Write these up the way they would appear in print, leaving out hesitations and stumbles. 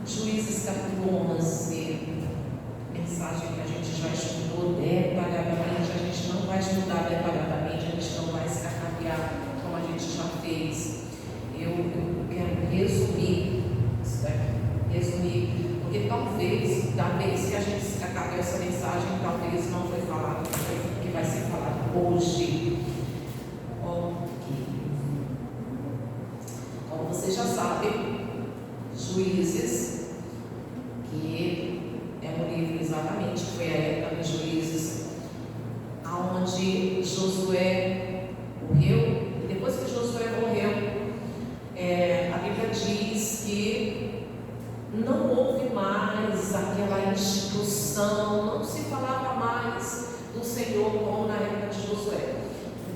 Juízes capítulo 11, mensagem que a gente já estudou detalhadamente. A gente não vai estudar detalhadamente, a gente não vai se acabear como a gente já fez. Eu quero resumir isso daqui, porque talvez, da vez que a gente acabe essa mensagem, talvez não foi falado o que vai ser falado hoje. Como vocês já sabem, Juízes, que é um livro exatamente, foi a época de Juízes, onde Josué morreu. E depois que Josué morreu, a Bíblia diz que não houve mais aquela instituição, não se falava mais do Senhor como na época de Josué.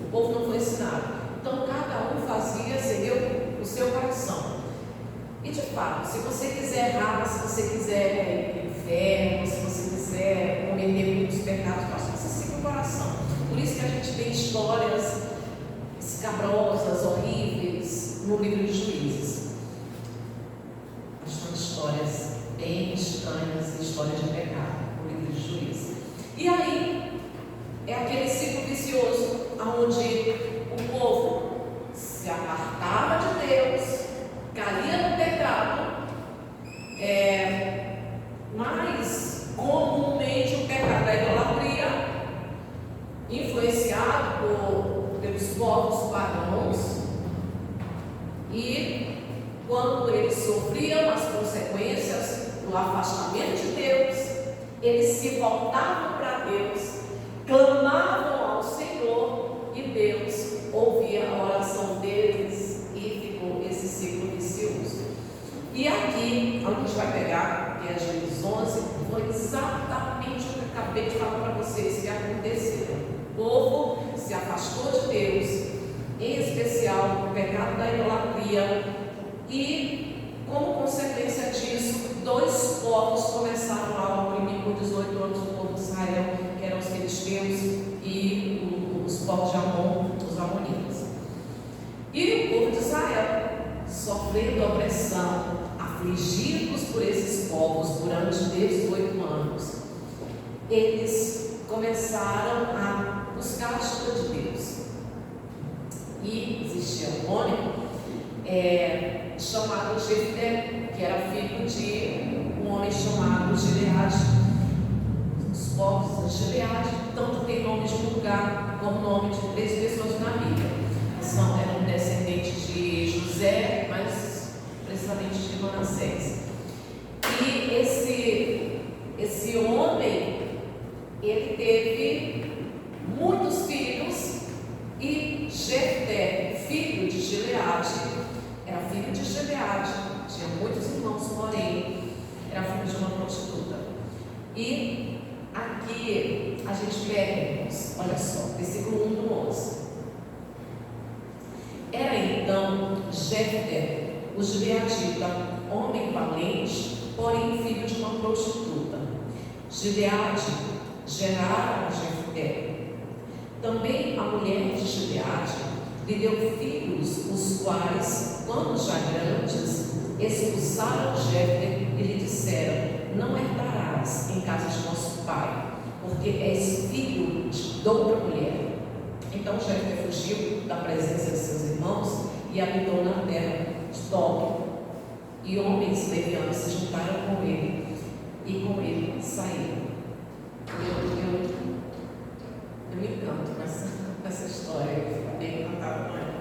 O povo não foi ensinado. Então cada um fazia segundo o seu coração. E de fato, se você quiser errar, se você quiser ir para o inferno, se você quiser cometer muitos pecados, basta você seguir o coração. Por isso que a gente tem histórias escabrosas, horríveis no livro de Juízes. São histórias bem estranhas, histórias de pecado no livro de Juízes. E aí é aquele ciclo vicioso onde o povo se apartava de Deus, caía no pecado, mas comumente o pecado da idolatria, influenciado pelos povos pagãos, e quando eles sofriam as consequências do afastamento de Deus, eles se voltavam para Deus, clamavam ao Senhor, e Deus ouvia a oração deles, e ficou esse ciclo vicioso. E aqui, onde a gente vai pegar, que é Juízes 11, foi exatamente o que eu acabei de falar para vocês que aconteceu. O povo se afastou de Deus, em especial o pecado da idolatria, e como consequência disso, dois povos começaram a oprimir por 18 anos o povo de Israel, que eram os filisteus e os povos de Amon, os amonitas. E o povo de Israel, sofrendo opressão, afligidos por esses povos durante 18 anos, eles começaram a buscar a ajuda de Deus. E existia um homem chamado Jefté, que era filho de um homem chamado Gileade. Os povos de Gileade, tanto tem nome de um lugar como nome de 3 pessoas na Bíblia. Eram descendentes de José, mas precisamente de Manassés. E esse homem, ele teve muitos filhos, e Jefté, filho de Gileade, era filho de Gileade, tinha muitos irmãos, porém era filho de uma prostituta. E aqui a gente pega, olha só, versículo 1 do 11. Era então Jefté, o gileadita, homem valente, porém filho de uma prostituta. Gileade gerara a Jefté. Também a mulher de Gileade lhe deu filhos, os quais, quando já grandes, expulsaram Jefté e lhe disseram: não herdarás em casa de nosso pai, porque és filho de outra mulher. Então Jefté fugiu da presença de seus irmãos e habitou na terra de Tob. E homens levianos se juntaram com ele, e com ele saíram. Eu me encanto com essa história, eu fico bem encantada com ela.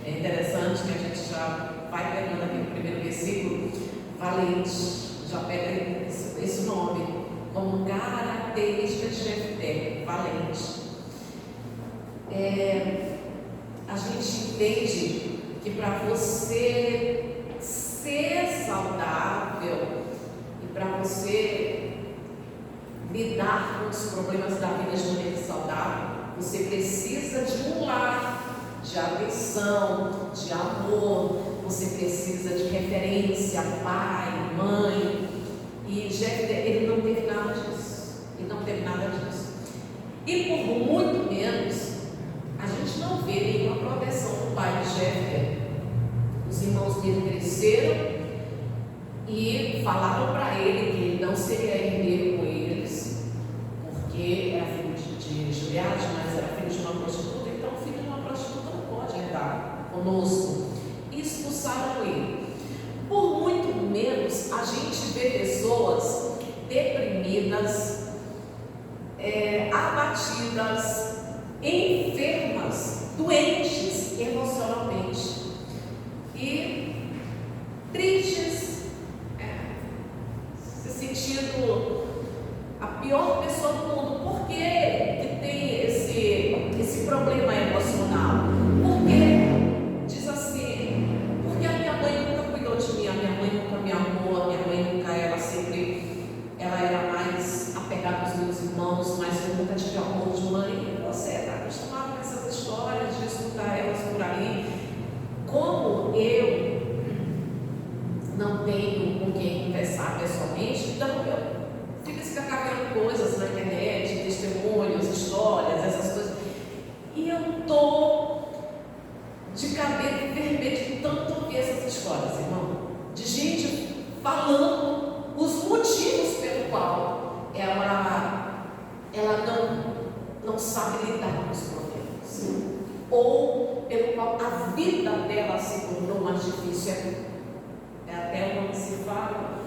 É interessante que a gente já vai pegando aqui no primeiro versículo, valente, já pega esse nome como característica de Jefté, valente. A gente entende que para você ser saudável e para você lidar com os problemas da vida de maneira saudável, você precisa de um lar, de atenção, de amor, você precisa de referência, pai, mãe. E Jefté, ele não teve nada disso. Ele não teve nada disso. E por muito menos, a gente não vê nenhuma proteção do pai de Jefté. Os irmãos dele cresceram e falaram para ele que ele não seria herdeiro com eles, porque era filho de Gileade, mas era filho de uma prostituta, então o filho de uma prostituta não pode herdar conosco. E expulsaram ele. Por muito menos a gente vê pessoas deprimidas, abatidas, enfermas, doentes emocionalmente e tristes, se sentindo a pior pessoa do mundo. Por que tem esse problema emocional? Porque diz assim: porque a minha mãe nunca cuidou de mim, a minha mãe nunca me amou, a minha mãe nunca, ela era mais apegada aos meus irmãos, mas eu nunca tive amor de mãe. Você está acostumado com essas histórias de escutar elas por aí. Como eu não tenho com quem conversar pessoalmente, então eu fico escacavendo coisas na internet, testemunhos, histórias, essas coisas, e eu estou de cabelo vermelho de tanto ouvir essas histórias, irmão, de gente falando os motivos pelo qual ela não sabe lidar com os problemas, ou pelo qual a vida dela se tornou mais difícil. Até quando se fala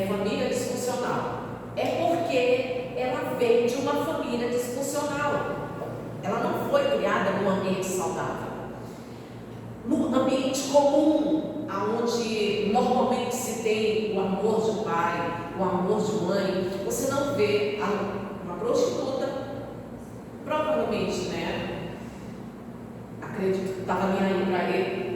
família disfuncional, é porque ela veio de uma família disfuncional. Ela não foi criada num ambiente saudável, num ambiente comum, onde normalmente se tem o amor de pai, o amor de mãe. Você não vê uma prostituta, provavelmente, né? Acredito que estava nem aí para ele.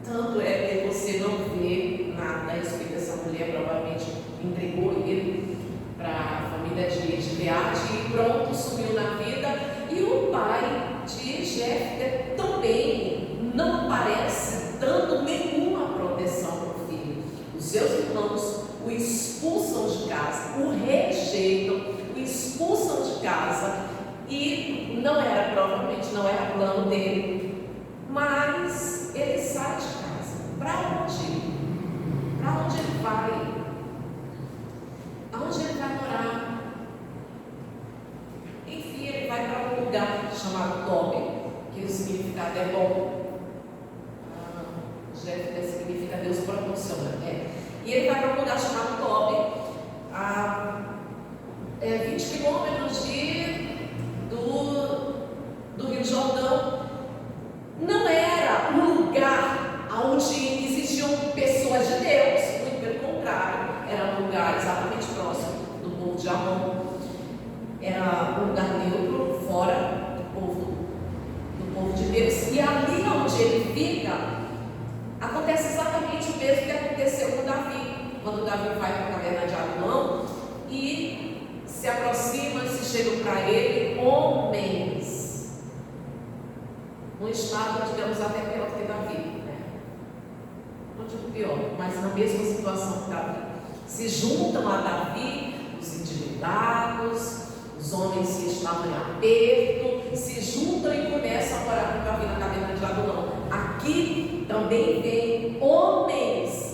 Tanto é que você não vê nada a respeito dessa mulher. Provavelmente entregou ele para a família de Gileade e pronto, sumiu na vida. E o pai de Jefté também não aparece dando nenhuma proteção para o filho. Os seus irmãos o expulsam de casa, o rejeitam, o expulsam de casa, e provavelmente não era plano dele, mas ele sai de casa. Para onde? Para onde ele vai? Aonde ele vai morar? Enfim, ele vai para um lugar chamado Tobi, que o significado é bom. Jefté significa Deus proporciona. E ele vai para um lugar chamado Tobi, a 20 quilômetros do Rio Jordão. Não era um lugar onde existiam pessoas de Deus, muito pelo contrário, era um lugar exatamente próximo do povo de Amon. Era um lugar neutro, fora do povo de Deus. E ali onde ele fica, acontece exatamente o mesmo que aconteceu com Davi. Quando Davi vai para a caverna de Adulão e se aproxima, se chegam para ele homens, num estado, digamos, até pior do que Davi, né? Não digo pior, mas na mesma situação que Davi. Se juntam a Davi os endividados, os homens que estavam em aperto, se juntam e começam a morar com Davi na caverna de Adulão. Aqui também vem homens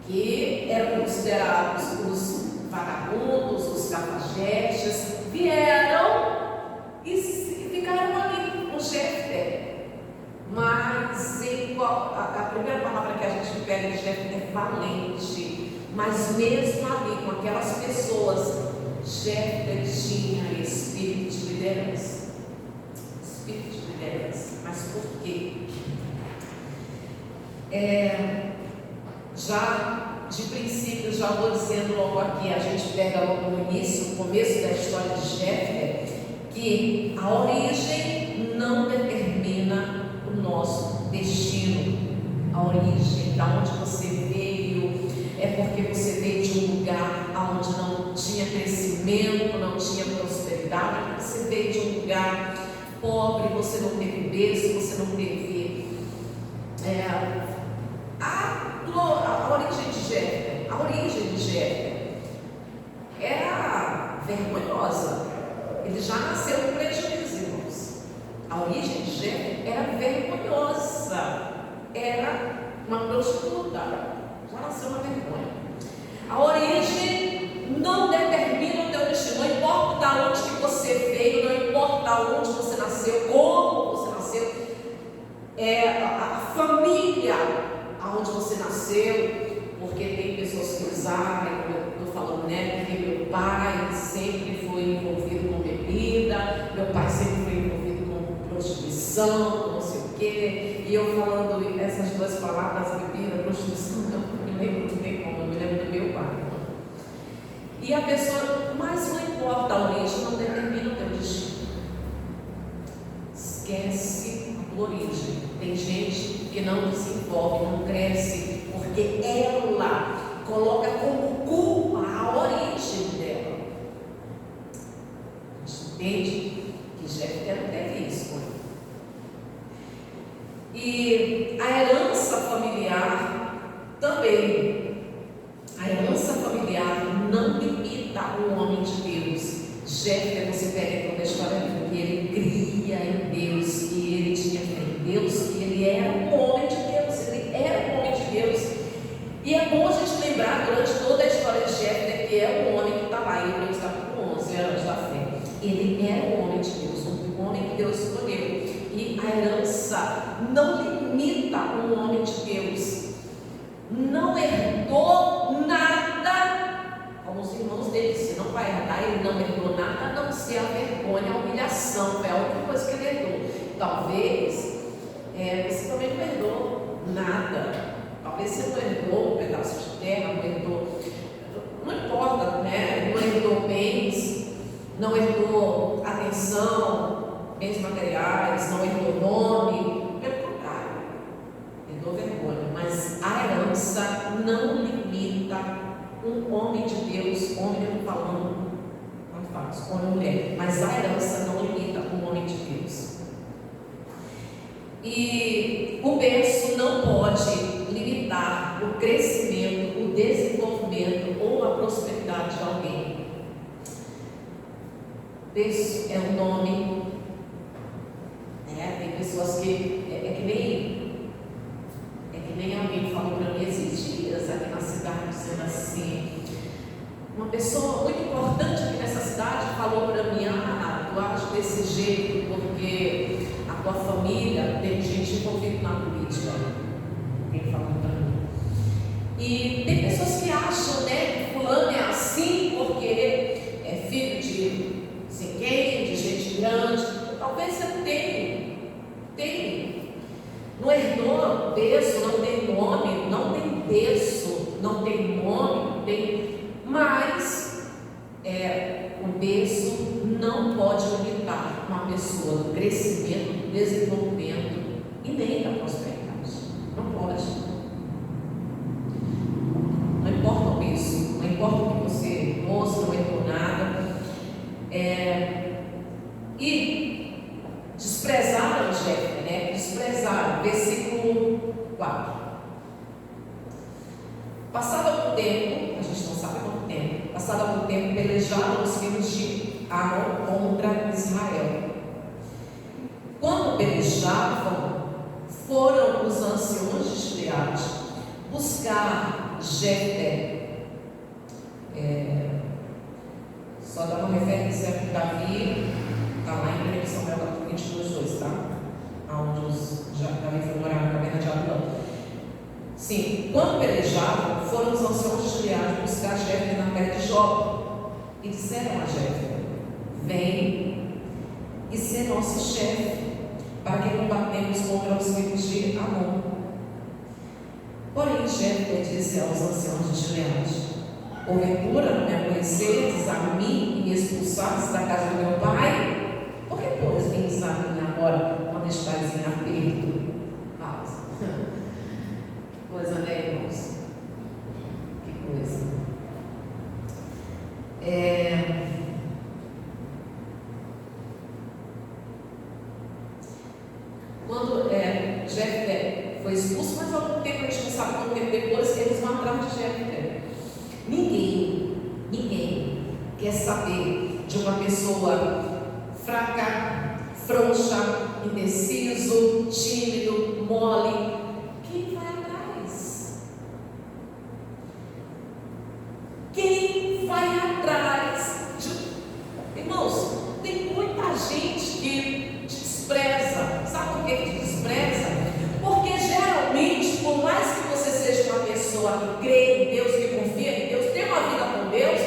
que eram considerados os vagabundos, os cafajestes, vieram e ficaram ali com Jefté. Mas a primeira palavra que a gente pega de Jefté é valente. Mas mesmo ali com aquelas pessoas, Jefté tinha espírito de liderança. Espírito de liderança. Mas por quê? Já de princípio, já vou dizendo logo aqui, a gente pega logo no início, no começo da história de Jefté, que a origem não determina o nosso destino. A origem, de onde você veio, é porque você veio de um lugar onde não tinha crescimento, não tinha prosperidade, você veio de um lugar pobre, você não teve berço, você não teve a origem de Jefté era vergonhosa. Ele já nasceu com prejuízo, irmãos. A origem de Jefté era vergonhosa. Era uma prostituta. Já nasceu uma vergonha. vergonha. A origem não determina o teu destino. Não importa de onde que você veio, não importa onde você nasceu, como você nasceu, a família aonde você nasceu, porque tem pessoas que usaram, como eu estou falando, né? Porque meu pai sempre foi envolvido com bebida, meu pai sempre foi envolvido com prostituição, com não sei o quê, e eu falando essas duas palavras, bebida, prostituição, não me lembro, não tem como, eu me lembro do meu pai. E a pessoa, mas não importa a origem, não determina o teu destino. Esquece a tua origem. Tem gente que não se envolve, não cresce, porque ela coloca como culpa a origem dela. A gente entende que Jefté não teve isso. E a herança familiar também. A herança familiar não limita o homem de Deus. Jefté, você pega toda a história que ele cria em Deus, que ele tinha fé em Deus, que ele era um homem de Deus, ele era um homem de Deus. E é bom a gente lembrar durante toda a história de Jefté que é um homem que está lá em Hebreus capítulo 11, anos da fé. Ele era um homem de Deus, um homem que Deus escolheu. E a herança não limita um homem de Deus. Não herdou nada, como os irmãos dele, se não vai herdar, ele não herdou nada, a não ser a vergonha, a humilhação, foi a única coisa que ele herdou. Talvez você também não herdou nada, talvez você não herdou um pedaço de terra, não herdou, não importa, né? Não herdou bens, não herdou atenção, bens materiais, não herdou nome, pelo contrário, herdou vergonha. Mas a herança não limita um homem de Deus, homem eu estou falando, não faço, homem ou mulher, mas a herança não limita um homem de Deus. E o berço não pode limitar o crescimento, o desenvolvimento ou a prosperidade de alguém. Berço é um nome, né? Tem pessoas que é que nem alguém falou para mim esses dias aqui na cidade, dizendo assim, uma pessoa muito importante aqui nessa cidade falou para mim: tu acha desse jeito porque a tua família tem gente envolvida na política. Alguém falou para mim. E tem pessoas que acham, né, que fulano é assim porque é filho de sei quem, de gente grande. Talvez você não tenha. Não herdou berço, não tem nome, não tem berço, não tem nome, mas o berço não pode limitar uma pessoa do crescimento, do desenvolvimento e nem da prosperidade. Não pode. Não importa o berço, não importa o que você herdou, se não herdou nada. E desprezaram Jefté, né? Desprezaram, versículo 4. Passado algum tempo, a gente não sabe quanto tempo, passado algum tempo, pelejaram os filhos de Amon contra Israel. Quando pelejavam, foram os anciões de Gileade buscar Jefté. Só dá uma referência a Davi, está lá em 1 Samuel capítulo 22, 2, tá? Onde Davi foi morar na caverna de Adulão. Sim, quando pelejavam, foram os anciãos de Gileade buscar Jefté na terra de Jó e disseram a Jefté: vem e sê nosso chefe, para que combatemos contra os filhos de Amon. Porém, Jefté disse aos anciãos de Gileade: porventura não me aconheceis a mim e me expulsastes da casa do meu pai? Por que, pois, vens a mim agora quando estás em aperto? Pausa. Coisa, né, irmãos? Que coisa. Quando Jefté foi expulso, mas há algum tempo, a gente não sabe quanto tempo depois, eles vão atrás de Jefté. Ninguém quer saber de uma pessoa fraca, frouxa, indeciso, tímido, mole. Quem vai atrás? Quem vai atrás de... Irmãos, tem muita gente que despreza. Sabe por que despreza? Porque geralmente, por mais que você seja uma pessoa que crê em Deus, que confia em Deus, tem uma vida com Deus,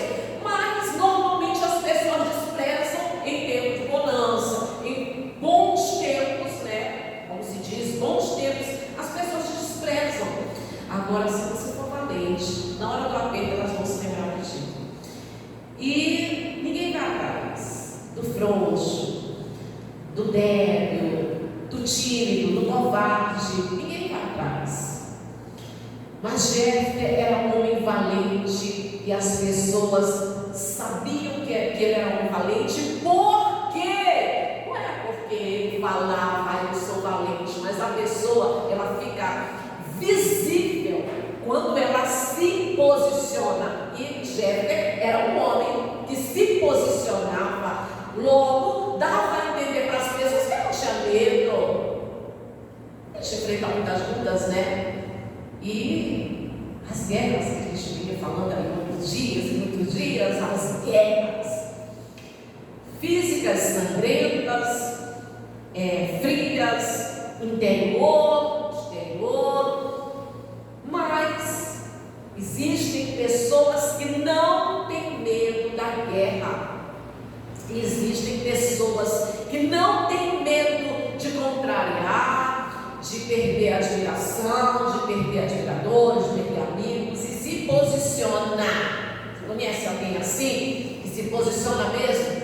mas normalmente as pessoas desprezam em tempos de bonança, em bons tempos, né? Como se diz, bons tempos, as pessoas te desprezam. Agora, se você for valente, na hora do aperto elas vão se lembrar de ti. E ninguém vai atrás do frouxo, do débil, do tímido, do covarde. Ninguém vai atrás. Mas Jefté era um homem valente e as pessoas sabiam que ele era um homem valente. Por quê? Não é porque ele falava, eu sou valente, mas a pessoa, ela fica visível quando ela se posiciona. E Jefté era um homem que se posicionava, logo dava a entender para as pessoas que não tinha medo. Ele tinha enfrentado muitas lutas, né? E as guerras que a gente vinha falando ali muitos dias, as guerras físicas sangrentas, frias, interior, exterior, mas existem pessoas que não têm medo da guerra. Existem pessoas que não têm medo de contrariar, de perder admiração, de perder admiradores, de perder amigos e se posicionar. Você conhece alguém assim? Que se posiciona mesmo?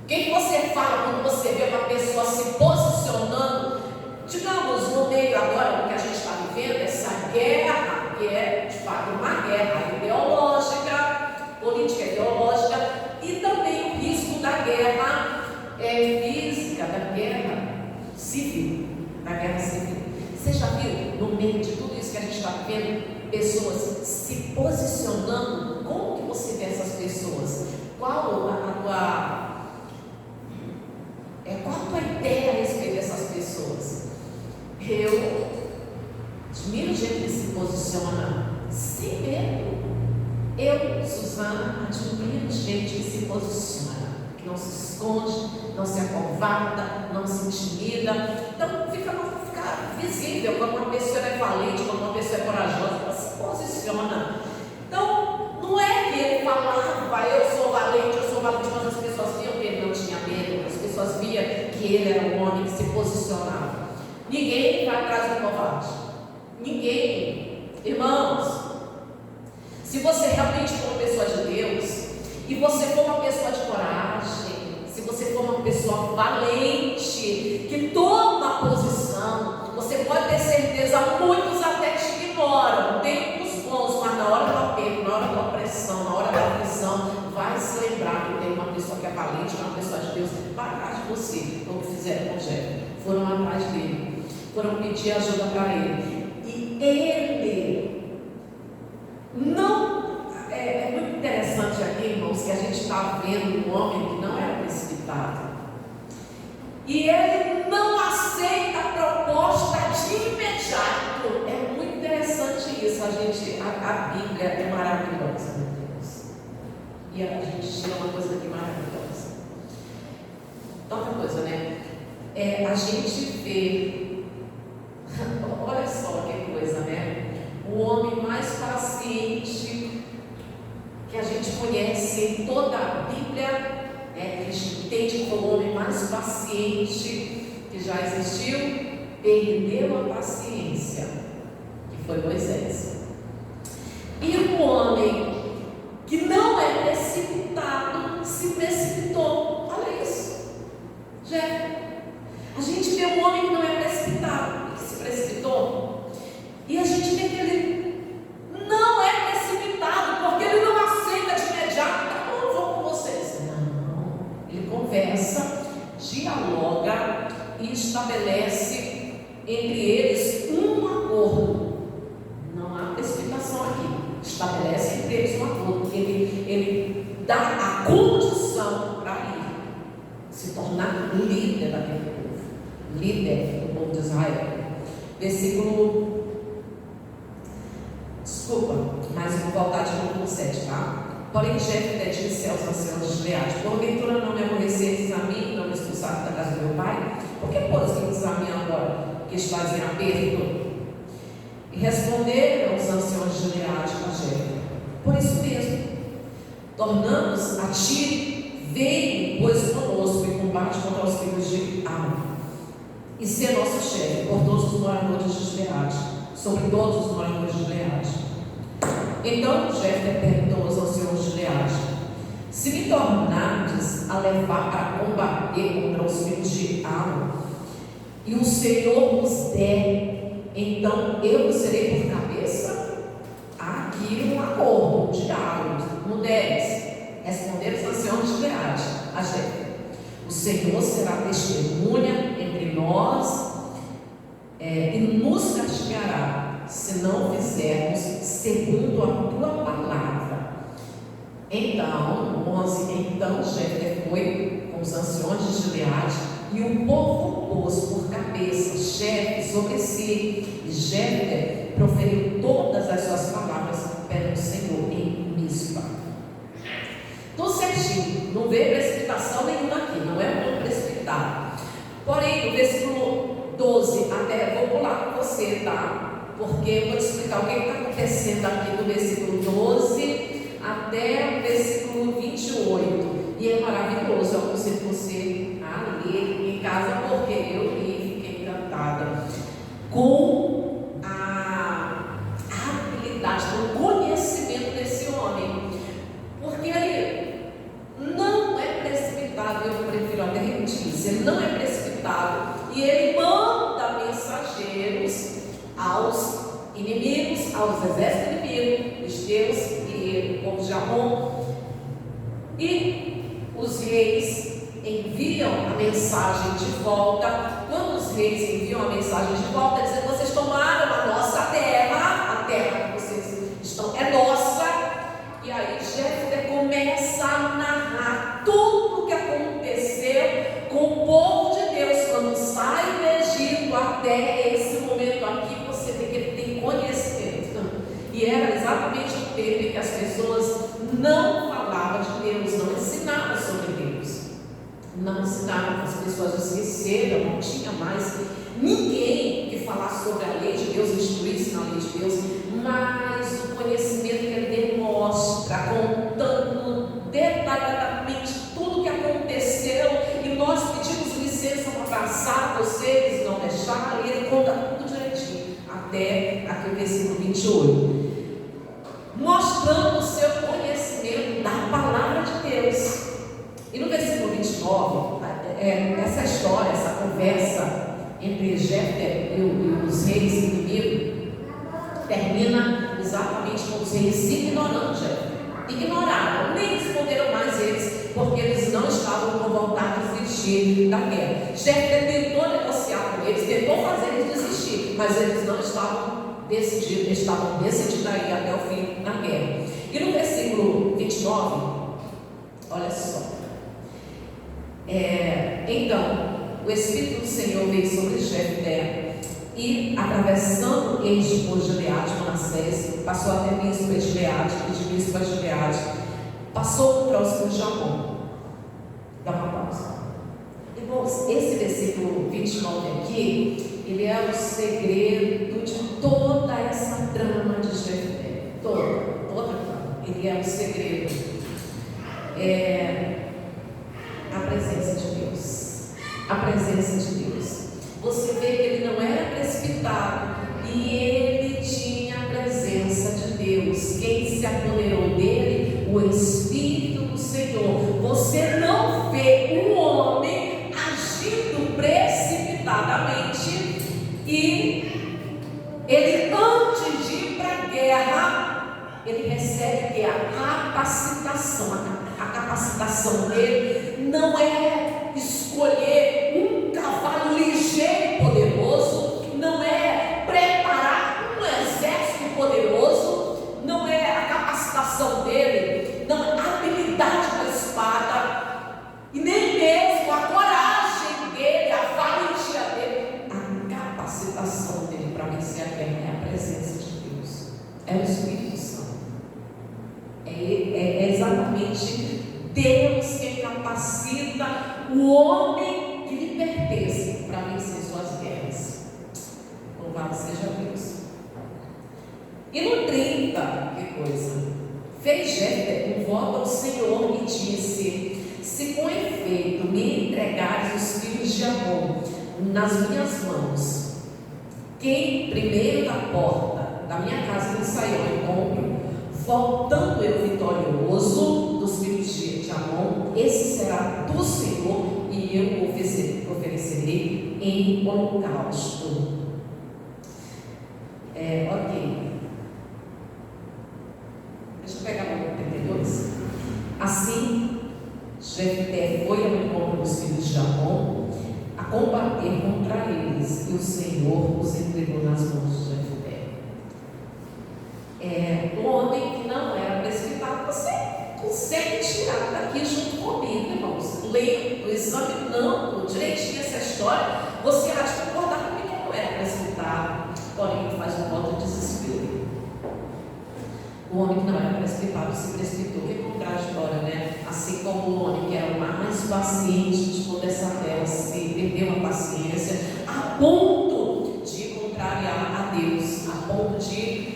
Quem você fala quando você vê uma pessoa se posicionando, digamos, no meio agora do que a gente está vivendo, essa guerra, que é de fato uma guerra ideológica, política ideológica, e também o risco da guerra física, da guerra civil. Você já viu, no meio de tudo isso que a gente está vivendo, pessoas se posicionando? Como que você vê essas pessoas? Qual a tua ideia a respeito dessas pessoas? Eu admiro gente que se posiciona sem medo. Eu, Suzana, admiro gente que se posiciona, que não se esconde, não se acovarda, não se intimida. Então fica visível quando uma pessoa é valente, quando uma pessoa é corajosa, ela se posiciona. Então, não é que ele falava, eu sou valente, mas as pessoas viam que ele não tinha medo, as pessoas viam que ele era um homem que se posicionava. Ninguém vai atrás do covarde. Ninguém. Irmãos, se você realmente for uma pessoa de Deus, e você for uma pessoa de coragem, se você for uma pessoa valente, que toma posição, você pode ter certeza, muitos até te ignoram, tempos bons, mas na hora do aperto, na hora da opressão, na hora da aflição, vai se lembrar que tem uma pessoa que é valente, uma pessoa de Deus, vai atrás de você, como fizeram com Jefté. Foram atrás dele, foram pedir ajuda para ele, e ele não... É muito interessante aqui, irmãos, que a gente está vendo um homem que não era precipitado, e ele não aceita a proposta de imediato. É muito interessante isso. A Bíblia é maravilhosa, meu Deus, e a gente tira uma coisa aqui maravilhosa. Outra coisa, né? A gente vê, olha só que coisa, né? O homem mais paciente que a gente conhece em toda a Bíblia, que a gente entende como o homem mais paciente que já existiu, perdeu a paciência, que foi Moisés. E um homem que não é precipitado se precipitou. Olha isso, Jefté. A gente vê um homem que não é precipitado, que se precipitou, e a gente vê que ele não é precipitado, porque ele não aceita de imediato. Eu não vou com vocês. Não, ele conversa, dialoga e estabelece entre eles um acordo. Não há precipitação aqui. Estabelece entre eles um acordo. Ele dá a condição para ele se tornar líder daquele povo, líder do povo de Israel. Versículo, desculpa, mas vou voltar de novo no 7, tá? Porém, Jefté disse aos anciãos de Gileade: porventura não me aborreceis a mim, não me expulsaram da casa do meu pai? Por que, pois, vindes a mim agora, que estáis em aperto? E responderam os anciãos de Gileade a Jefté: por isso mesmo, tornamos a ti, veio, pois, conosco em combate contra os filhos de Amon, e ser nosso chefe por todos os moradores de Gileade, sobre todos os moradores de Gileade. Então Jefté perguntou aos anciãos de Gileade: se me tornardes a levar para combater contra os filhos de Amon, e o Senhor nos der, então eu serei por cabeça? Há aqui um acordo, um diálogo. No 10, responderam os anciãos de Gileade a Jefté: o Senhor será testemunha entre nós e nos castigará, se não fizermos segundo a tua palavra. Então, 11, então Jefté foi com os anciões de Gileade, e o povo pôs por cabeça chefe sobre si, e Jefté proferiu todas as suas palavras perante o Senhor em Mispa. Tudo certinho, não veio precipitação nenhuma aqui, não é muito precipitado. Porém, no versículo 12, até vou pular com você, tá? Porque eu vou te explicar o que está acontecendo aqui do versículo 12 até o versículo 28. E é maravilhoso, eu aconselho você a ler em casa, porque eu li e fiquei encantada com a habilidade, com o conhecimento desse homem. Porque ele não é precipitado, eu prefiro até repetir isso, ele não é precipitado, e ele manda mensageiros aos inimigos, aos exércitos inimigos, filisteus e o povo de Amon, e os reis enviam a mensagem de volta. Quando os reis enviam a mensagem de volta, dizendo: vocês tomaram a nossa terra, a terra que vocês estão é nossa. E aí Jefté começa a narrar tudo o que aconteceu com o povo de Deus quando sai do Egito até esse momento aqui. Você tem que ter conhecimento. E era exatamente o tempo em que as pessoas não falavam de Deus, não ensinavam sobre Deus, não ensinavam, as pessoas esqueceram, não tinha mais ninguém que falasse sobre a lei de Deus, instruísse na lei de Deus. Mas o conhecimento que ele demonstra, contando detalhadamente tudo o que aconteceu, e nós pedimos licença para passar, vocês não deixaram, e ele conta tudo direitinho, até aqui o versículo 28, mostrando o seu conhecimento da palavra de Deus. E no versículo 29, essa história, essa conversa entre Jefté e os reis inimigos termina exatamente com os reis ignorando Jefté. Ignoraram, nem responderam mais eles, porque eles não estavam com vontade de desistir da guerra. Jefté tentou negociar com eles, tentou fazer eles desistir, mas eles não estavam decididos, estavam decididos a ir até o fim da guerra. E no versículo 29, olha só, então o Espírito do Senhor veio sobre Jefté, e atravessando eles por Gileade, Manassés, passou até Mispa e Gileade, e de Mispa a Gileade, passou contra os filhos de Amon. Dá uma pausa. Irmãos, esse versículo 29 aqui, ele é o segredo de toda essa trama de Jefté. Toda trama. Ele é o segredo. A presença de Deus. A presença de Deus. Você vê que ele não era precipitado, e ele tinha a presença de Deus. Quem se apoderou dele? O Espírito do Senhor. Você não vê um homem agindo precipitadamente, e ele, antes de ir para a guerra, ele recebe a capacitação. A capacitação dele não é escolher um cavalo ligeiro e poderoso, não é preparar um exército poderoso, não é a capacitação dele, não é a habilidade da espada, e nem mesmo a coragem dele, a valentia dele. A capacitação dele para vencer a guerra é a presença de Deus, é o Espírito Santo. o homem que lhe pertence para vencer suas guerras. Louvado seja Deus. E no 30, que coisa, fez Jefté um voto ao Senhor e disse: se com efeito me entregares os filhos de Amon nas minhas mãos, quem primeiro da porta da minha casa me saiu ao encontro, voltando eu vitorioso dos filhos de Amon, esse será do Senhor e eu o oferecerei em holocausto. Ok. Deixa eu pegar o 32. Assim, Jefté foi ao encontro dos filhos de Amon a combater contra eles, e o Senhor os entregou nas mãos de Jefté. Um homem que não era precipitado, você consegue tirar daqui junto comigo, irmãos, lendo, examinando direitinho essa história, você há de concordar comigo que não era precipitado, porém faz um voto de desespero. O homem que não era precipitado se precipitou. Que contraditório, né? Assim como o homem que era o mais paciente de toda essa terra se perdeu a paciência a ponto de contrariar a Deus, a ponto de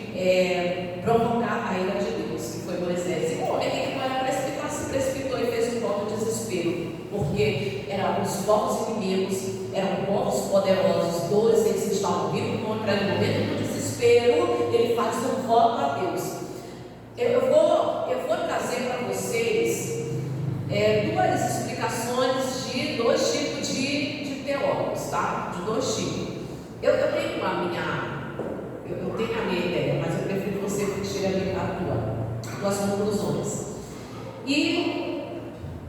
provocar a ira de Deus, que foi Moisés. E o homem que não era precipitado se precipitou e fez um voto de desespero, porque eram os povos inimigos, eram povos poderosos, todos eles estavam vindo contra ele. No momento do desespero, ele faz um voto a Deus. Eu vou trazer para vocês duas explicações de dois tipos de teólogos, tá? De dois tipos. Eu tenho a minha ideia, mas eu prefiro que você tire a duas conclusões. E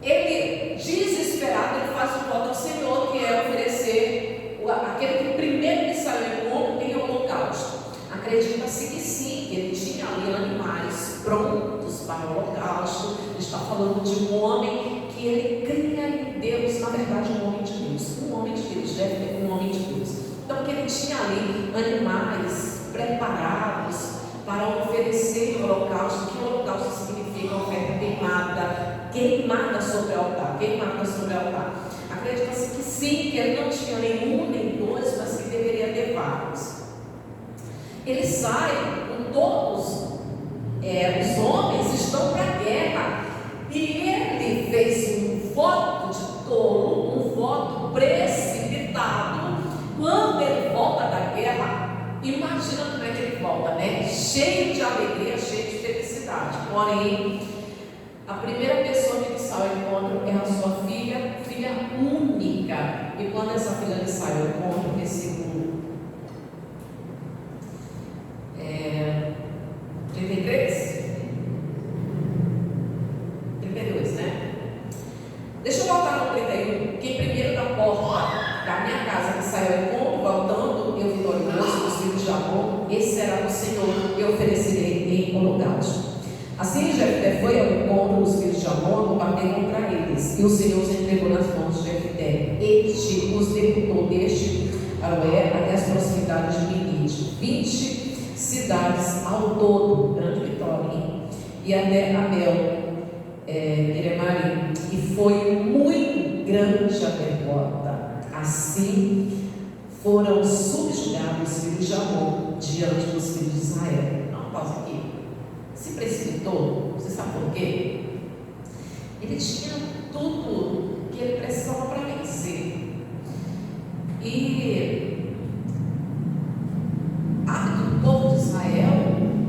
ele, desesperado, ele faz um voto ao Senhor, que é oferecer aquele que primeiro lhe saiu em holocausto. Acredita-se que sim, que ele tinha ali animais prontos para o holocausto. Ele está falando de um homem que ele cria em Deus, na verdade um homem de Deus, deve ter um homem de Deus. Então que ele tinha ali animais preparados para oferecer holocausto. Que holocausto significa oferta queimada sobre o altar, Acredita-se que sim, que ele não tinha nenhum nem dois, mas que deveria ter vários. Ele sai com todos, os homens estão para a guerra, e ele fez um voto de tolo, um voto precipitado. Quando ele volta da guerra, imagina como é que ele volta, né? Cheio de alegria, cheio de felicidade. Porém, a primeira pessoa que lhe sai ao encontro é a sua filha única. E quando essa filha lhe sai ao encontro, versículo 32, né? Deixa eu voltar no 31. Quem primeiro da porta da minha casa que saiu ao encontro, voltando eu vitorioso dos filhos de Amon, esse será do Senhor, eu oferecerei em holocausto. Assim Jefté foi ao encontro dos filhos de Amon, combater contra eles, e o Senhor os entregou nas mãos de Jefté. Este os derrotou desde Aroé até as proximidades de Miquite, 20 cidades ao todo, grande vitória, hein? E até Abel, Eremarim, e foi muito grande a derrota. Assim foram subjugados os filhos de Amon diante dos filhos de Israel. Não, pausa aqui. Se precipitou, você sabe por quê? Ele tinha tudo que ele precisava para vencer. E o povo de Israel,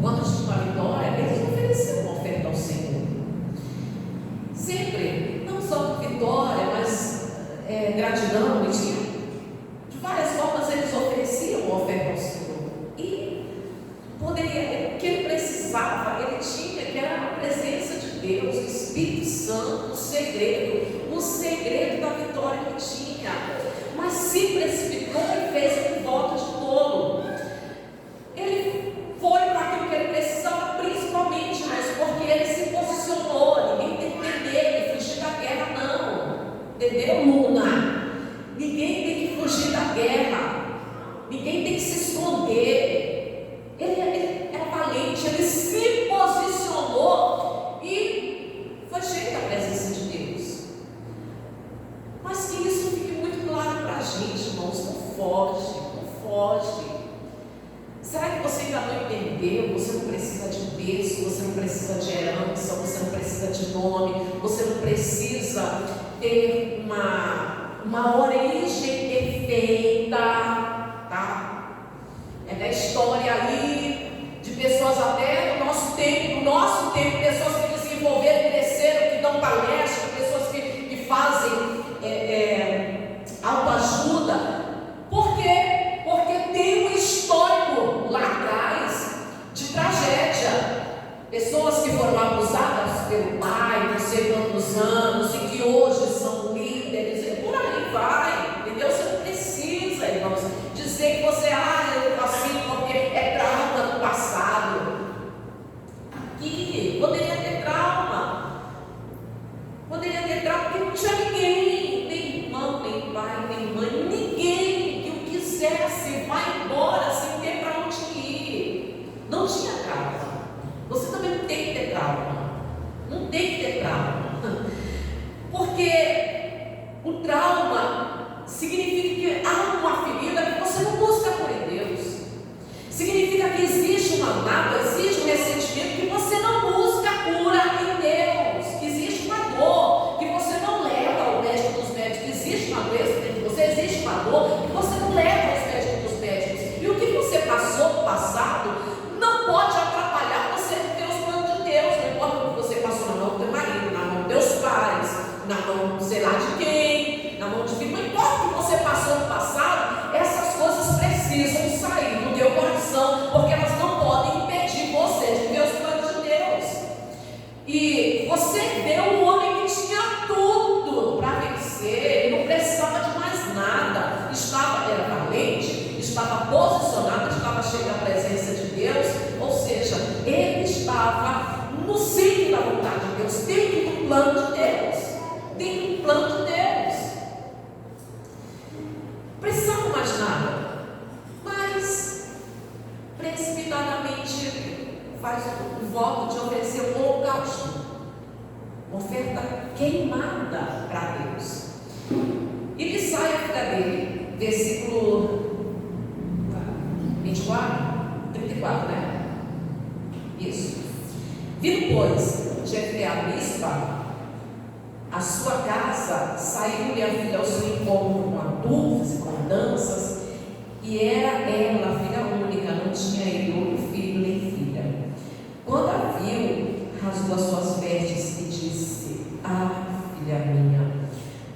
quando tinha uma vitória, eles ofereciam uma oferta ao Senhor. Sempre, não só por vitória, mas gratidão, e tinha, de várias formas eles ofereciam uma oferta ao Senhor. E poderia, o que ele precisava, ele tinha, que era a presença de Deus, o Espírito Santo, o segredo da vitória que tinha. Mas se precipitou e fez um voto de tolo. Ele foi para aquilo que ele precisava, principalmente, mas porque ele se posicionou. Ninguém tem que perder e fugir da guerra, não. Entendeu, Luna? Ninguém tem que fugir da guerra. Ninguém tem que se esconder. Ele era valente, ele se posicionou e foi cheio da presença de Deus. Mas berço, você não precisa de herança, você não precisa de nome, você não precisa ter uma origem perfeita, tá? É da história aí de pessoas até no nosso tempo, pessoas que desenvolveram, cresceram, que dão palestra, pessoas que fazem autoajuda. Por quê? Porque tem um histórico lá atrás de tragédia. Pessoas que foram abusadas pelo pai, não sei quantos anos, e que hoje são líderes, e por aí vai, entendeu? Você não precisa, irmãos, dizer que você, eu tô assim porque é trauma do passado. Aqui, poderia ter trauma, porque não tinha ninguém, nem irmão, nem pai, nem mãe, ninguém que o quisesse, vai embora sem ter para onde ir. Não tinha trauma. Você também não tem que ter trauma. Não tem que ter trauma. Porque o trauma significa que há uma ferida que você não busca por em Deus. Significa que existe uma mágoa, existe um ressentimento que você não busca cura em Deus. Existe uma dor que você não leva ao médico dos médicos. Existe uma doença dentro de você, existe uma dor que você não leva aos médicos dos médicos. E o que você passou no passado não pode atrapalhar você de ter os planos de Deus. Não importa o que você passou na mão do teu marido, na mão dos teus pais, na mão sei lá de quem, na mão de quem. Não importa o que você passou no passado, essas coisas precisam sair do teu coração, porque elas não podem impedir você de ver os planos de Deus. E você vê um homem que tinha tudo para vencer, ele não precisava de mais nada, era valente, estava posicionado, estava cheio da presença de Deus, ou seja, ele estava no centro da vontade de Deus, dentro do plano de Deus, precisava mais nada, mas precipitadamente faz o voto de oferecer um holocausto, uma oferta queimada para Deus. E lhe sai a vida dele, versículo 34, né? Isso. Vindo, pois, Jefté a Mispa, a sua casa, saiu-lhe a filha ao seu encontro com atufes e com danças, e era ela a filha única, não tinha ele outro filho nem filha. Quando a viu, rasgou as suas vestes e disse: filha minha,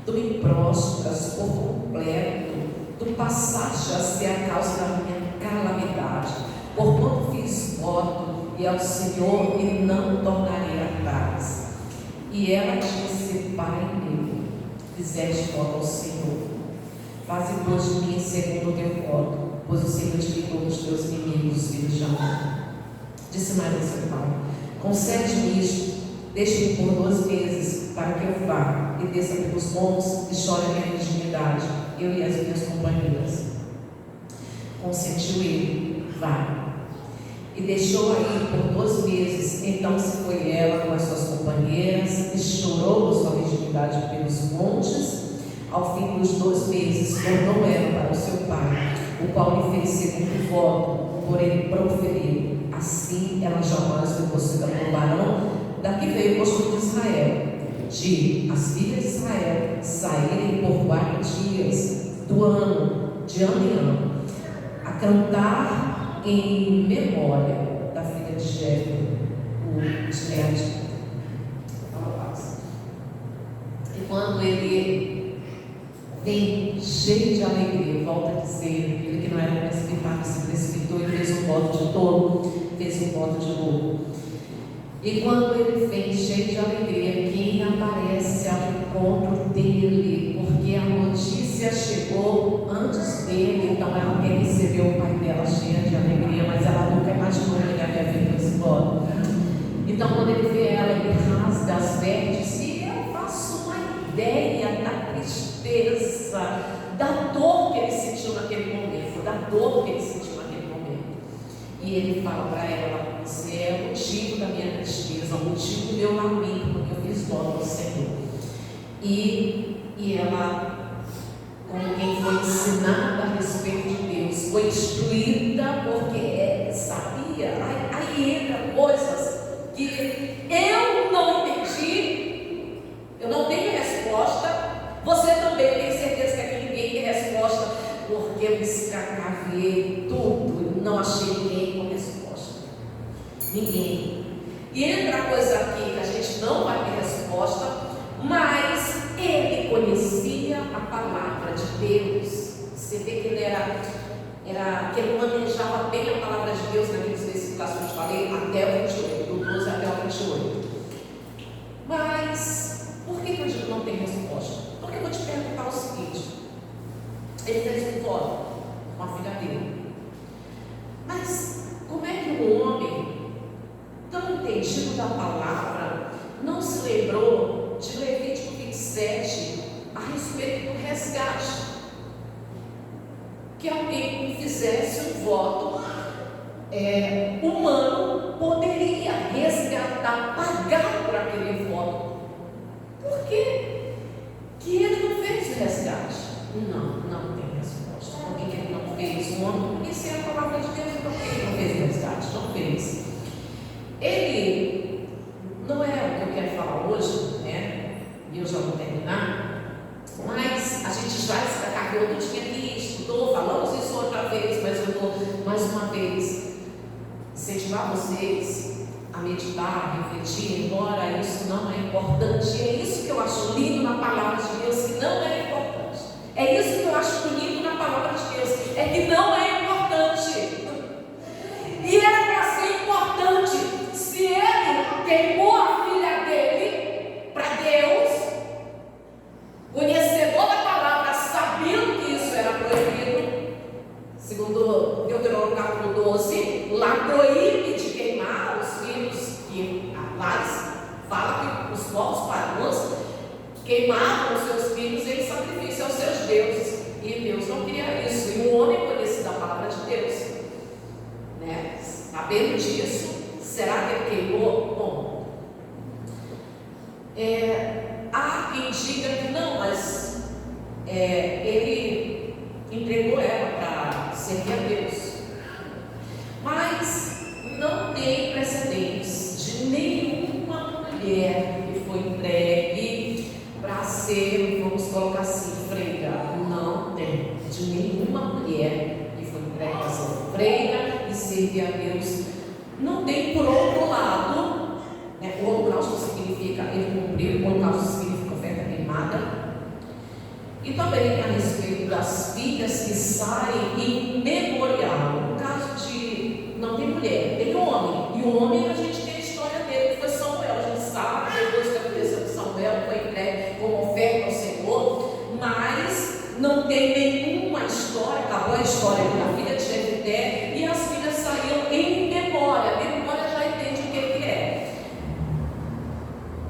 tu me prostras por completo, tu passaste a ser a causa da minha calamidade, porquanto fiz voto e ao Senhor e não tornarei atrás. E ela disse: Pai meu, fizeste voto ao Senhor, faze pois de mim segundo o teu voto, pois o Senhor te livrou dos teus inimigos, filhos de Amon. Disse mais ao seu pai: concede-me isto, deixe-me por 2 meses, para que eu vá e desça pelos montes e chore a minha virgindade, eu e as minhas companheiras. Consentiu ele: vai. E deixou aí por 2 meses. Então se foi ela com as suas companheiras e chorou sua virgindade pelos montes. Ao fim dos 2 meses tornou ela para o seu pai, o qual lhe fez segundo voto, por ele proferiu. Assim ela jamais foi possuída por varão. Daqui veio o costume de Israel, de as filhas de Israel saírem por 4 dias do ano, de ano em ano, a cantar em memória da filha de Jefté, o Gileade. E quando ele vem cheio de alegria, volta a dizer, ele que não era precipitado, se precipitou e fez um voto de tolo, fez um voto de louco. E quando ele vem cheio de alegria, quem aparece ao encontro dele, porque a notícia chegou antes dele, então ela recebeu o pai dela cheia de alegria, mas ela nunca imaginou que ele havia feito esse voto. Então quando ele vê ela, ele rasga as vestes, e eu faço uma ideia da tristeza, da dor que ele sentiu naquele momento, E ele fala para ela: você é o motivo da minha tristeza, o motivo do meu lamento, porque eu fiz voto ao Senhor. E ela, como quem foi ensinada a respeito de Deus, foi instruída, porque sabia. Aí entra coisas E entra coisa aqui que a gente não vai ter resposta, mas ele conhecia a palavra de Deus. Você vê que que ele manejava bem a palavra de Deus naqueles versículos que eu te falei, até o 28, do 12 até o 28. Mas, por que eu digo que não tem resposta? Porque eu vou te perguntar o seguinte: ele fez um voto com a filha dele, mas como é que um homem tão entendido da palavra não se lembrou de Levítico 27 a respeito do resgate? Que alguém fizesse um voto humano poderia resgatar, pagar por aquele voto. Por quê? Que ele não fez o resgate? Não tem resposta. Por que ele não fez? O homem conhecia a palavra de Deus, então por que ele não fez o resgate? Não fez. Ele não é o que eu quero falar hoje, né? E eu já vou terminar. Mas a gente vai destacar que eu não tinha que estudou, falamos isso outra vez, mas eu vou mais uma vez incentivar vocês a meditar, a refletir, embora isso não é importante. É isso que eu acho lindo na palavra de Deus, que não é importante. É isso que eu acho bonito na palavra de Deus, é que não é importante. E era para ser importante. Se ele queimou a filha dele para Deus, conhecedor da palavra, sabendo que isso era proibido, segundo Deuteronômio capítulo 12, lá proíbe de queimar os filhos, que lá fala que os povos pagãos queimavam os seus filhos em sacrifício aos seus deuses, e Deus não queria isso, e o homem conhecia a palavra de Deus, né? Sabendo disso, será que ele queimou? Bom, há quem diga que não, mas ele entregou ela para servir a Deus. Mas não tem precedentes de nenhuma mulher que foi entregue para ser, vamos colocar assim, freira. Não tem de nenhuma mulher que foi entregue para ser freira e servir a Deus. Não tem. Por outro lado, né, o holocausto significa ele cumprir, o holocausto significa oferta queimada. E também a respeito das filhas que saem em memorial. No caso de não tem mulher, tem homem. E o homem, a gente tem a história dele, que foi Samuel. A gente sabe depois que aconteceu que Samuel foi entregue como oferta ao Senhor, mas não tem nenhuma história. Acabou a história da filha de Jefté e as filhas saíram em memória. Memória já entende o que é.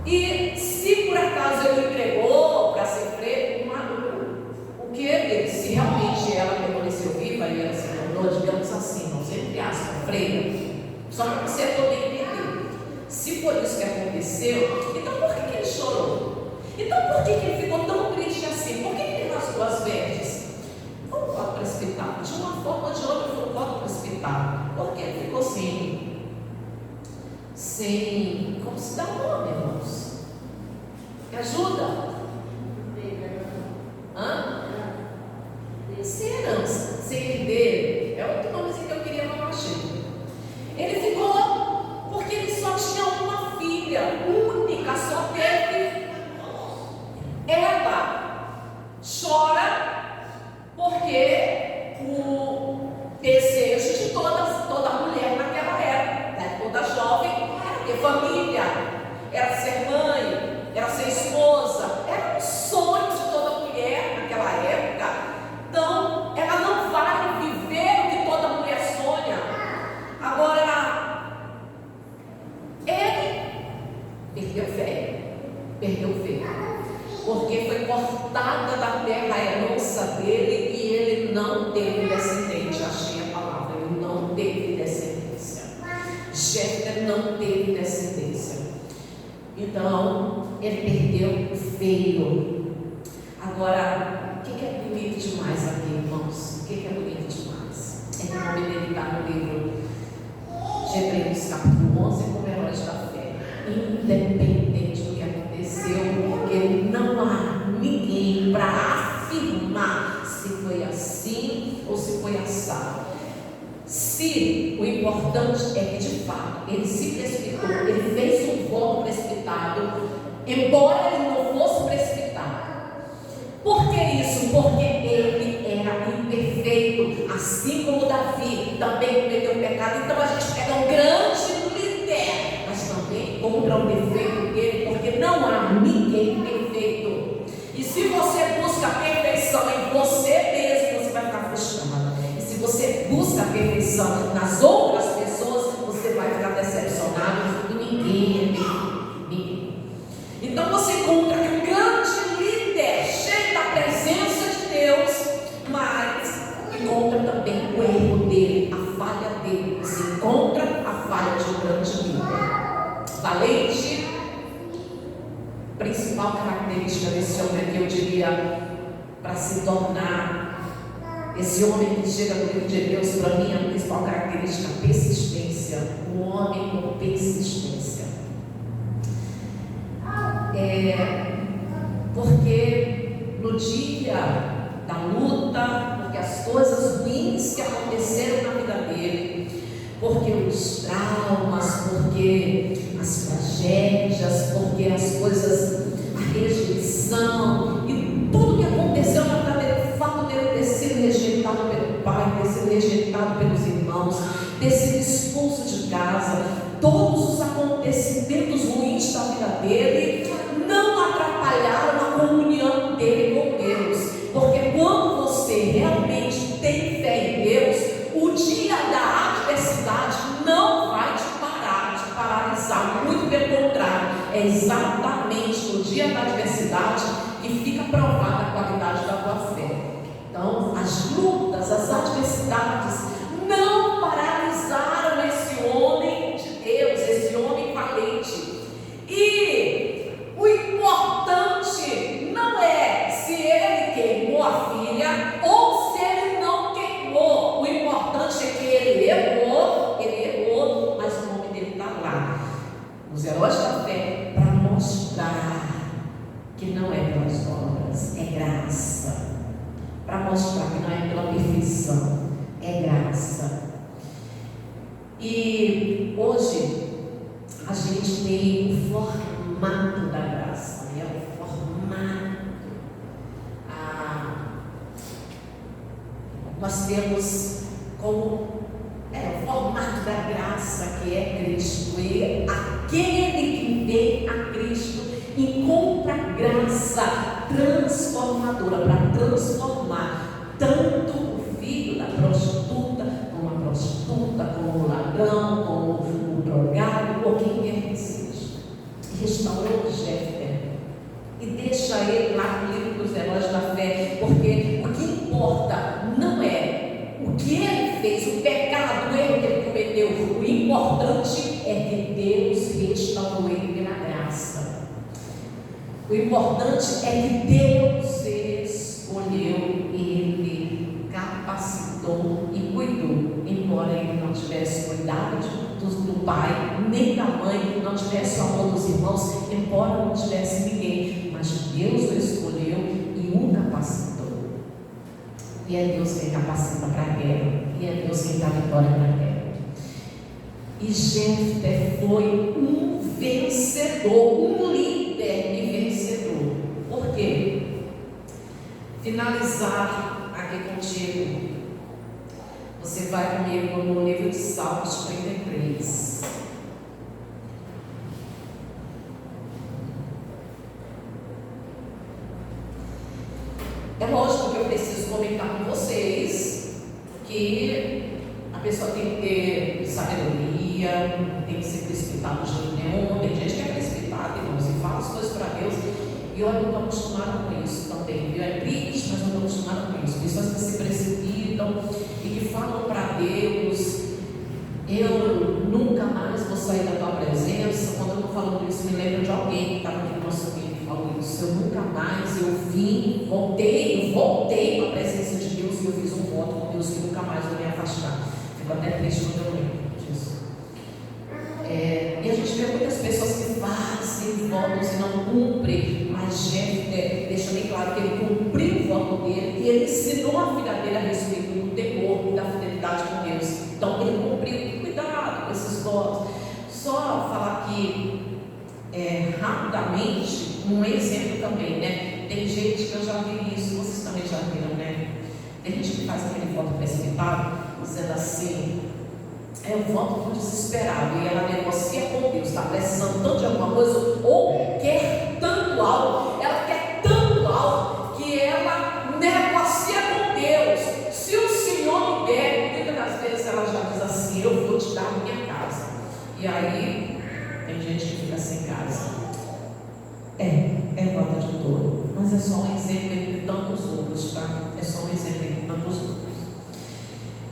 E se por acaso ele entregou para ser freio, o que ele, se realmente ela permaneceu viva e ela se tornou, digamos assim, não sei, entre aspas, freira, só para você poder entender. Se foi isso que aconteceu, então por que ele chorou? Então por que ele ficou tão triste assim? Por que ele rasgou as vestes? Foi um voto precipitado. De uma forma ou de outra foi um voto precipitado. Porque ele ficou sem como se dá o nome, irmãos? Me ajuda? Sem herança, sem herdeiro. É outro nomezinho que eu queria falar. Ele ficou porque ele só tinha uma filha única, só teve. Ela chora porque o desejo de toda mulher naquela época, né? Toda jovem, era ter família, era ser mãe, era ser esposa, era um sonho de toda mulher naquela época. Então, ela não vai viver o que toda mulher sonha. Agora, ele perdeu fé, porque foi cortada da terra a herança dele e ele não teve descendente. Achei a palavra, ele não teve descendência. Jefté não teve descendência. Então, ele perdeu feio. Agora, o que é bonito demais aqui, irmãos? O que é bonito demais? É que o nome dele está no livro de Hebreus, capítulo 11, como heróis da fé. Independente do que aconteceu, porque não há ninguém para afirmar se foi assim ou se foi assado. Se o importante é que de fato ele se precipitou, ele encontra o defeito dele, porque não há ninguém perfeito. E se você busca a perfeição em você mesmo, você vai ficar frustrado. E se você busca a perfeição nas outras pessoas, você vai ficar decepcionado. E ninguém é perfeito. Ninguém. Então você encontra que um grande líder, cheio da presença de Deus, mas encontra também o erro dele, a falha dele. Você encontra a falha de um grande líder. Valente, principal característica desse homem que eu diria para se tornar esse homem que chega no livro de Deus, para mim a principal característica é a persistência. Um homem com persistência. Porque no dia da luta, porque as coisas ruins que aconteceram na vida dele, porque os traumas, porque as tragédias, porque as coisas, a rejeição e tudo que aconteceu na vida dele, o fato dele ter sido rejeitado pelo pai, ter sido rejeitado pelos irmãos, ter sido expulso de casa, todos os acontecimentos ruins da vida dele não atrapalharam a comunhão dele com Deus, porque quando você realmente tem fé em Deus, o dia da adversidade não vai te parar, te paralisar, muito pelo contrário, é exatamente no dia da adversidade que fica provada a qualidade da tua fé. Então, as lutas, as adversidades não paralisaram esse homem de Deus, esse homem valente. E o importante não é se ele queimou a filha ou se ele não queimou. O importante é que ele errou, mas o nome dele está lá. Os heróis da fé, para mostrar que não é pelas obras, é graça. Para mostrar que não é pela perfeição, é graça. E hoje a gente tem o formato da graça, né? O formato. Nós temos como o formato da graça que é Cristo. E aquele que vem a Cristo encontra graça transformadora para transformar tanto o filho da prostituta, como o ladrão, como o drogado, ou quem quer que seja. Restaurou Jefté e deixa ele lá no livro dos heróis da fé, porque o que importa não é o que ele fez, o pecado, o erro que ele cometeu. O importante é que Deus restaurou ele pela graça. O importante é que Deus escolheu ele, capacitou e cuidou, embora ele não tivesse cuidado do pai, nem da mãe, não tivesse o amor dos irmãos, embora não tivesse ninguém, mas Deus o escolheu e o capacitou. E é Deus quem capacita para a guerra, e é Deus quem dá vitória para a guerra. E Jefté foi um vencedor, um líder e vencedor. Por quê? Finalizar aqui contigo. Você vai comigo no livro de Salmos 33. É lógico que eu preciso comentar com vocês que a pessoa tem que ter sabedoria, tem que ser precipitado de jeito nenhum. Tem gente que é precipitada, irmãos, e fala as coisas para Deus. E eu não estou acostumada com isso também, viu? É triste, mas não estou acostumada com isso. Pessoas que se precipitam e que falam para Deus: eu nunca mais vou sair da tua presença. Quando eu estou falando isso, me lembro de alguém que estava aqui no nosso meio que falou isso. Eu nunca mais, eu voltei para a presença de Deus e eu fiz um voto com Deus que nunca mais vou me afastar. Fico até triste quando eu lembro disso. E a gente vê muitas pessoas que fazem votos e não cumprem, mas Jefté deixa bem claro que ele cumpriu o voto dele e ele ensinou a filha dele a respeito do temor e da fidelidade com Deus. Então ele cumpriu. Cuidado com esses votos. Só falar aqui rapidamente um exemplo também, né? Tem gente que eu já vi isso, vocês também já viram, né? Tem gente que faz aquele voto precipitado, dizendo assim: é um voto do desesperado, e ela negocia com Deus, está precisando tanto de mas é só um exemplo entre tantos outros, tá? É só um exemplo entre tantos outros.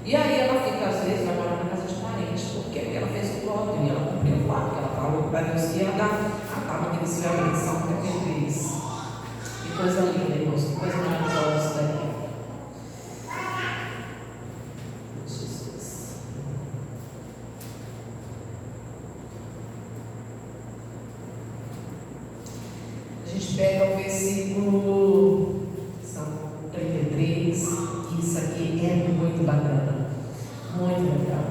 E aí ela fica, às vezes, vai morar na casa de parentes. Por quê? Porque ela fez o próprio e ela cumpriu o fato que ela falou para Deus que ela estava aquele seu abençoado que é feliz. Que coisa linda, irmãos, que coisa maravilhosa isso daqui. Jesus. A gente pega o versículo Salmo 33, e isso aqui é muito bacana. Muito legal.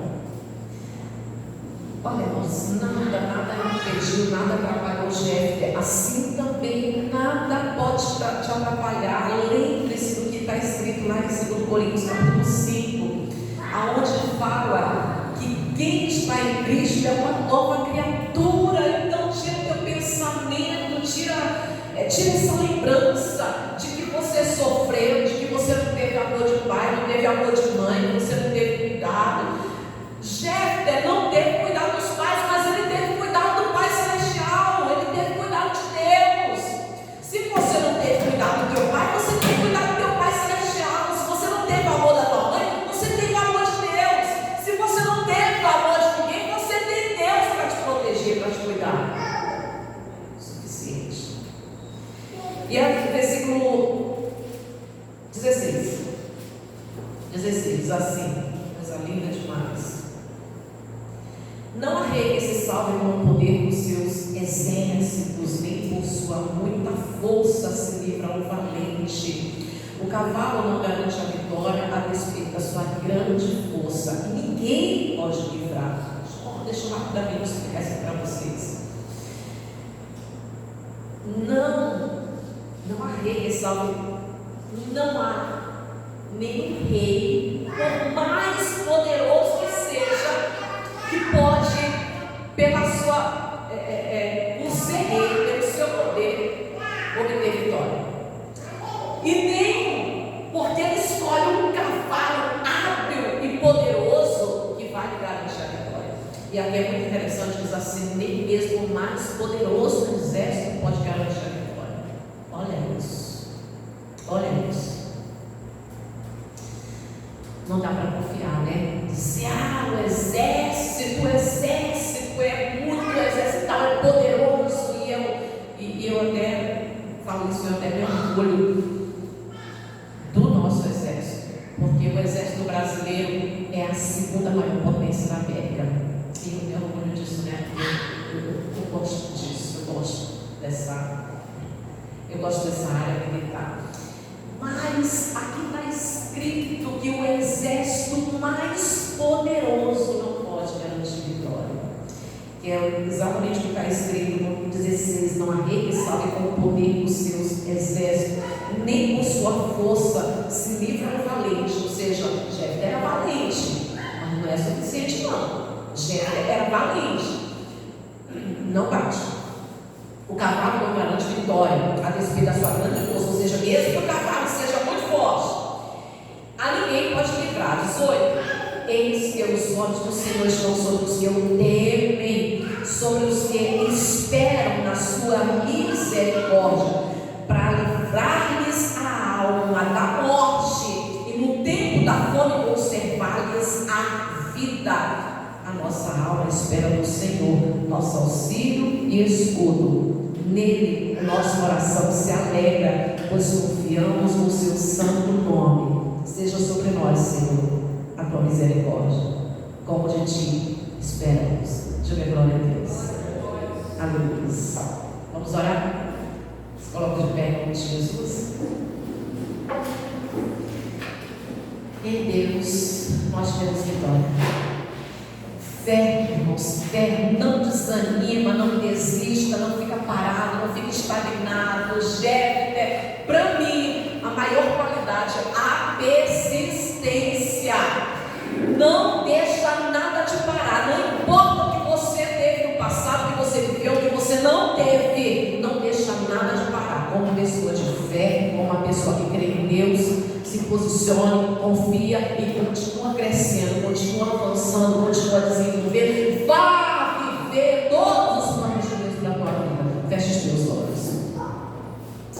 Olha, irmãos, nada impediu, nada atrapalhou Jefté. Assim também nada pode te atrapalhar. Lembre-se do que está escrito lá em 2 Coríntios capítulo 5, aonde fala que quem está em Cristo é uma nova criatura. Então tira o teu pensamento, tira essa lembrança de que você sofreu, de que você não teve amor de pai, não teve amor de mãe, que você não teve cuidado. Jefté não teve cuidado dos pais, mas ele teve cuidado do Pai Celestial, ele teve cuidado de Deus. Se você não teve cuidado do teu pai, você tem cuidado do teu Pai Celestial. Se você não teve amor da tua mãe, você tem amor de Deus. Se você não teve amor de ninguém, você tem Deus para te proteger, para te cuidar. Suficiente. E aí, versículo 16 diz assim, coisa linda demais: não há rei que se salve com o poder dos seus exércitos, nem por sua muita força se livra o valente. O cavalo não garante a vitória a despeito da sua grande força, e ninguém pode livrar. Deixa eu rapidamente explicar isso para vocês. Não há rei que salve, não há nenhum rei, por mais poderoso que seja, que pode, pela sua, por ser rei, pelo seu poder, obter vitória. E nem porque ele escolhe um cavalo hábil e poderoso que vai lhe garantir a vitória. E aqui é muito interessante dizer assim: nem mesmo o mais poderoso do exército pode garantir a vitória. Olha isso. Olha isso. Não dá para confiar, né? Dizer, o exército é muito, o exército tal é poderoso. E eu até falo isso, eu até me orgulho do nosso exército, porque o exército brasileiro é a segunda maior potência da América. E eu me orgulho disso, né? Eu gosto disso, eu gosto dessa área militar. Mas aqui está escrito que o exército mais poderoso não pode garantir vitória. Que é exatamente o que está escrito no 16: não há rei que salve com o poder dos seus exércitos, nem por sua força se livra o valente. Ou seja, Jefté era valente, mas não é suficiente não. Jefté era valente, não bate. O cavalo não garante vitória, a despeito da sua grande força. Ou seja, mesmo que o cavalo seja muito forte, a ninguém pode livrar. 18: eis que os olhos do Senhor estão sobre os que o temem, sobre os que esperam na sua misericórdia, para livrar-lhes a alma da morte e no tempo da fome conservar-lhes a vida. A nossa alma espera no Senhor, nosso auxílio e escudo. Nele o nosso coração se alegra, pois confiamos no seu santo nome. Seja sobre nós, Senhor, a tua misericórdia, como de ti esperamos. Diga glória a Deus. Aleluia. Vamos orar? Se coloca de pé em nome de Jesus. Em Deus nós temos vitória. Fé, irmãos, fé, não desanima, não desista, não fica parado, não fica estagnado. Jefté, para mim, a maior qualidade é a persistência. Não deixa nada te parar, não importa o que você teve no passado, o que você viveu, o que você não teve, não deixa nada te parar. Como pessoa de fé, como uma pessoa que crê em Deus, se posicione, confia e continua crescendo, continua avançando, continua desenvolvendo,